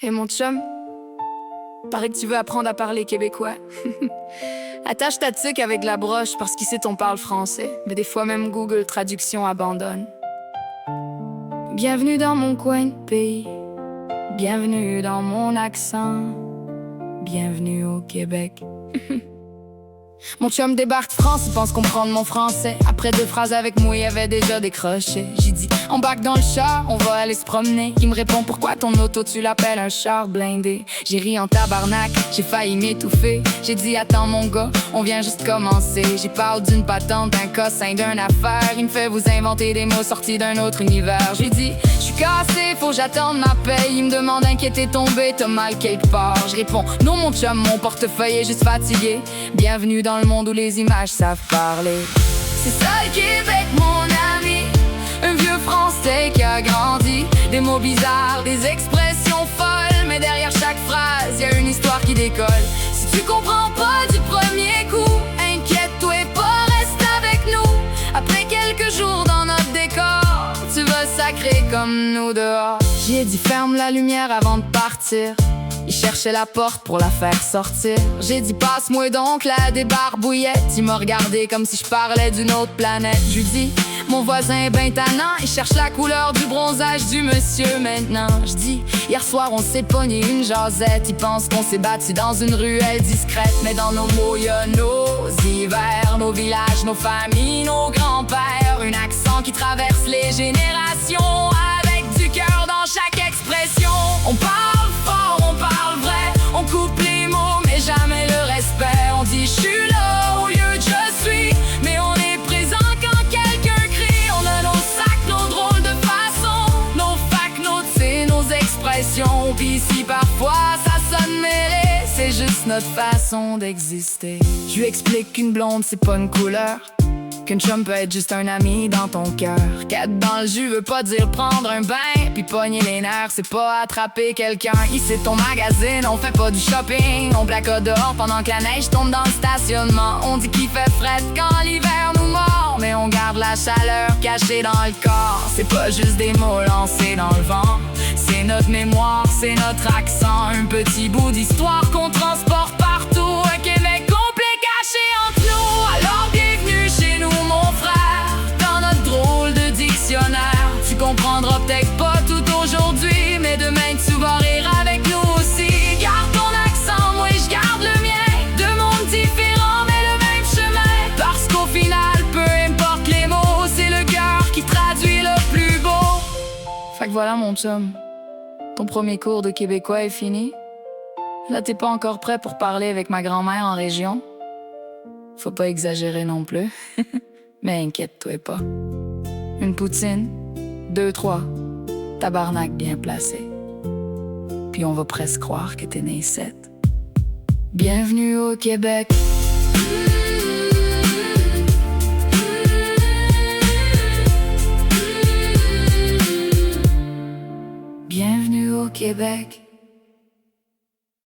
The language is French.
Et mon chum, paraît que tu veux apprendre à parler québécois. Attache ta tuque avec la broche parce qu'ici on parle français. Mais des fois même Google Traduction abandonne. Bienvenue dans mon coin de pays. Bienvenue dans mon accent. Bienvenue au Québec. Mon chum débarque de France, il pense comprendre mon français. Après 2 phrases avec moi, il avait déjà décroché. J'ai dit, embarque dans le char, on va aller se promener. Il me répond, pourquoi ton auto tu l'appelles un char blindé? J'ai ri en tabarnak, j'ai failli m'étouffer. J'ai dit, attends mon gars, on vient juste commencer. J'y parle d'une patente, d'un cossin, d'une affaire. Il me fait vous inventer des mots sortis d'un autre univers. J'ai dit, je suis cassé, faut j'attende ma paye. Il me demande inquiété tombé, t'as mal quelque part. Je réponds, non mon chum, mon portefeuille est juste fatigué. Bienvenue dans le monde où les images savent parler. C'est ça le Québec mon ami, un vieux français qui a grandi. Des mots bizarres, des expressions folles, mais derrière chaque phrase y a une histoire qui décolle. Si tu comprends pas du premier coup, inquiète-toi pas, reste avec nous. Après quelques jours dans notre décor, tu vas sacrer comme nous dehors. J'ai dit ferme la lumière avant de partir. Il cherchait la porte pour la faire sortir. J'ai dit passe-moi donc la débarbouillette. Il m'a regardé comme si je parlais d'une autre planète. Je lui dis mon voisin est ben tannant. Il cherche la couleur du bronzage du monsieur maintenant. Je dis hier soir on s'est pogné une jasette. Il pense qu'on s'est battu dans une ruelle discrète. Mais dans nos mots y'a nos hivers, nos villages, nos familles, nos grands-pères. Un accent qui traverse les générations, avec du cœur dans chaque expression. On parle fort, on parle vrai, on coupe les mots mais jamais le respect. On dit je suis là au lieu de je suis, mais on est présent quand quelqu'un crie. On a nos sacs, nos drôles de façon, nos facs, nos c'est nos expressions. Pis si parfois ça sonne mêlé, c'est juste notre façon d'exister. Je lui explique qu'une blonde c'est pas une couleur, qu'une chum peut être juste un ami dans ton cœur. Qu'être dans le jus veut pas dire prendre un bain. Puis pogner les nerfs, c'est pas attraper quelqu'un. Ici ton magazine, on fait pas du shopping. On placote dehors pendant que la neige tombe dans le stationnement. On dit qu'il fait fret quand l'hiver nous mord, mais on garde la chaleur cachée dans le corps. C'est pas juste des mots lancés dans le vent, c'est notre mémoire, c'est notre accent. Un petit bout d'histoire qu'on transporte partout. Un Québec complet caché entre nous. Alors bienvenue chez nous mon frère, dans notre drôle de dictionnaire. Tu comprendras peut-être pas tout aujourd'hui, mais demain tu vas rire avec nous aussi. Garde ton accent, moi je garde le mien. 2 mondes différents mais le même chemin. Parce qu'au final, peu importe les mots, c'est le cœur qui traduit le plus beau. Fait que voilà mon chum, ton premier cours de québécois est fini. Là t'es pas encore prêt pour parler avec ma grand-mère en région. Faut pas exagérer non plus. Mais inquiète-toi pas. Une poutine, 2, 3, tabarnak bien placé. Puis on va presque croire que t'es né 7. Bienvenue au Québec. Bienvenue au Québec.